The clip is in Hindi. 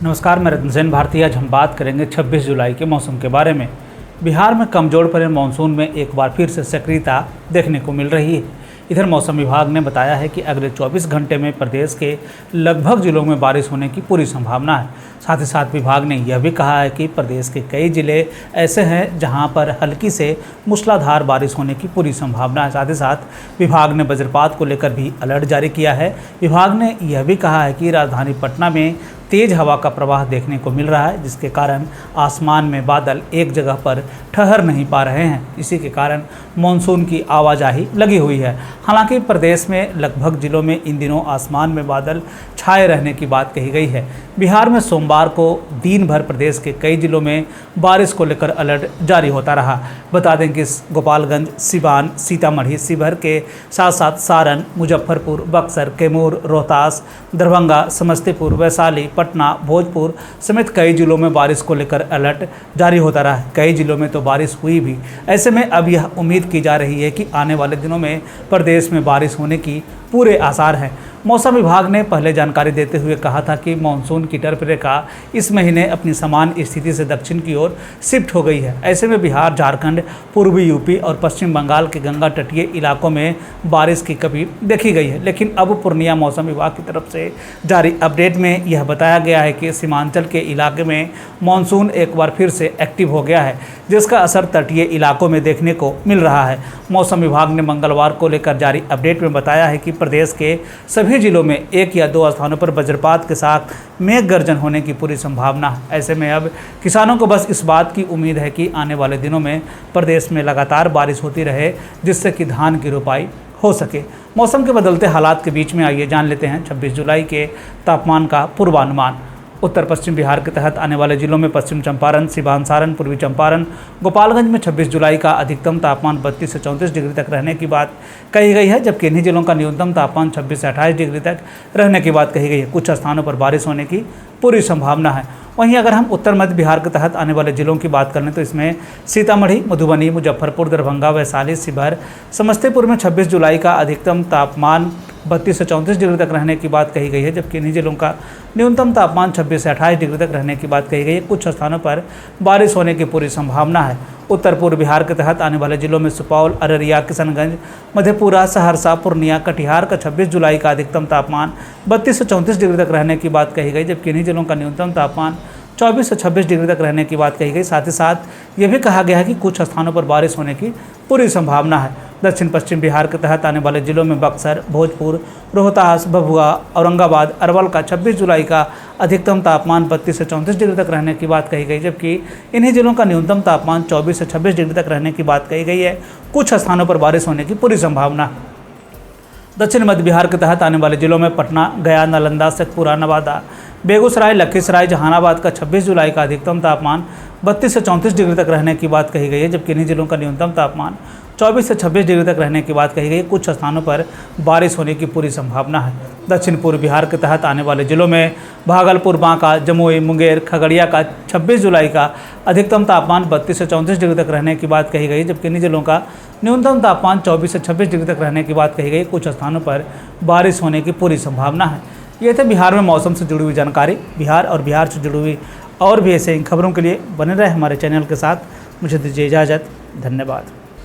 नमस्कार, मैं रत्नसेन भारती। आज हम बात करेंगे 26 जुलाई के मौसम के बारे में। बिहार में कमजोर पड़े मानसून में एक बार फिर से सक्रियता देखने को मिल रही है। इधर मौसम विभाग ने बताया है कि अगले 24 घंटे में प्रदेश के लगभग जिलों में बारिश होने की पूरी संभावना है। साथ ही साथ विभाग ने यह भी कहा है कि प्रदेश के कई जिले ऐसे हैं जहां पर हल्की से मूसलाधार बारिश होने की पूरी संभावना है। साथ ही साथ विभाग ने वज्रपात को लेकर भी अलर्ट जारी किया है। विभाग ने यह भी कहा है कि राजधानी पटना में तेज हवा का प्रवाह देखने को मिल रहा है, जिसके कारण आसमान में बादल एक जगह पर ठहर नहीं पा रहे हैं। इसी के कारण मानसून की आवाजाही लगी हुई है। हालांकि प्रदेश में लगभग जिलों में इन दिनों आसमान में बादल छाए रहने की बात कही गई है। बिहार में सोमवार को दिन भर प्रदेश के कई जिलों में बारिश को लेकर अलर्ट जारी होता रहा। बता दें कि गोपालगंज, सिवान, सीतामढ़ी, शिवहर के साथ साथ सारण, मुजफ्फरपुर, बक्सर, कैमूर, रोहतास, दरभंगा, समस्तीपुर, वैशाली, पटना, भोजपुर समेत कई जिलों में बारिश को लेकर अलर्ट जारी होता रहा है। कई जिलों में तो बारिश हुई भी। ऐसे में अब यह उम्मीद की जा रही है कि आने वाले दिनों में प्रदेश में बारिश होने की पूरे आसार हैं। मौसम विभाग ने पहले जानकारी देते हुए कहा था कि मानसून की टर्फ रेखा इस महीने अपनी समान स्थिति से दक्षिण की ओर शिफ्ट हो गई है। ऐसे में बिहार, झारखंड, पूर्वी यूपी और पश्चिम बंगाल के गंगा तटीय इलाकों में बारिश की कमी देखी गई है। लेकिन अब पूर्णिया मौसम विभाग की तरफ से जारी अपडेट में यह बताया गया है कि सीमांचल के इलाके में मानसून एक बार फिर से एक्टिव हो गया है, जिसका असर तटीय इलाकों में देखने को मिल रहा है। मौसम विभाग ने मंगलवार को लेकर जारी अपडेट में बताया है कि प्रदेश के सभी जिलों में एक या दो स्थानों पर वज्रपात के साथ मेघ गर्जन होने की पूरी संभावना है। ऐसे में अब किसानों को बस इस बात की उम्मीद है कि आने वाले दिनों में प्रदेश में लगातार बारिश होती रहे, जिससे कि धान की रोपाई हो सके। मौसम के बदलते हालात के बीच में आइए जान लेते हैं 26 जुलाई के तापमान का पूर्वानुमान। उत्तर पश्चिम बिहार के तहत आने वाले जिलों में पश्चिम चंपारण, सिवान, सारण, पूर्वी चंपारण, गोपालगंज में 26 जुलाई का अधिकतम तापमान 32 से 34 डिग्री तक रहने की बात कही गई है, जबकि इन्हीं जिलों का न्यूनतम तापमान 26 से 28 डिग्री तक रहने की बात कही गई है। कुछ स्थानों पर बारिश होने की पूरी संभावना है। वहीं अगर हम उत्तर मध्य बिहार के तहत आने वाले जिलों की बात करें तो इसमें सीतामढ़ी, मधुबनी, मुजफ्फरपुर, दरभंगा, वैशाली, शिवहर, समस्तीपुर में 26 जुलाई का अधिकतम तापमान 32 से 34 डिग्री तक रहने की बात कही गई है, जबकि इन्हीं जिलों का न्यूनतम तापमान 26 से 28 डिग्री तक रहने की बात कही गई है। कुछ स्थानों पर बारिश होने की पूरी संभावना है। उत्तर पूर्व बिहार के तहत आने वाले जिलों में सुपौल, अररिया, किशनगंज, मधेपुरा, सहरसा, पूर्णिया, कटिहार का 26 जुलाई का अधिकतम तापमान 32 से 34 डिग्री तक रहने की बात कही गई, जबकि इन्हीं जिलों का न्यूनतम तापमान 24 से 26 डिग्री तक रहने की बात कही गई। साथ ही साथ ये भी कहा गया है कि कुछ स्थानों पर बारिश होने की पूरी संभावना है। दक्षिण पश्चिम बिहार के तहत आने वाले जिलों में बक्सर, भोजपुर, रोहतास, भभुआ, औरंगाबाद, अरवल का 26 जुलाई का अधिकतम तापमान 32 से 34 डिग्री तक रहने की बात कही गई, जबकि इन्हीं जिलों का न्यूनतम तापमान 24 से 26 डिग्री तक रहने की बात कही गई है। कुछ स्थानों पर बारिश होने की पूरी संभावना है। दक्षिण मध्य बिहार के तहत आने वाले जिलों में पटना, गया, नालंदा, शेखपुरा, नवादा, बेगूसराय, लखीसराय, जहानाबाद का 26 जुलाई का अधिकतम तापमान 32 से 34 डिग्री तक रहने की बात कही गई है, जबकि इन्हीं जिलों का न्यूनतम तापमान 24 से 26 डिग्री तक रहने की बात कही गई है। कुछ स्थानों पर बारिश होने की पूरी संभावना है। दक्षिण पूर्व बिहार के तहत आने वाले जिलों में भागलपुर, बांका, जमुई, मुंगेर, खगड़िया का 26 जुलाई का अधिकतम तापमान 32 से 34 डिग्री तक रहने की बात कही गई, जबकि इन्हीं जिलों का न्यूनतम तापमान 24 से 26 डिग्री तक रहने की बात कही गई। कुछ स्थानों पर बारिश होने की पूरी संभावना है। ये थे बिहार में मौसम से जुड़ी हुई जानकारी। बिहार और बिहार से जुड़ी हुई और भी ऐसे खबरों के लिए बने रहे हमारे चैनल के साथ। मुझे दीजिए इजाज़त। धन्यवाद।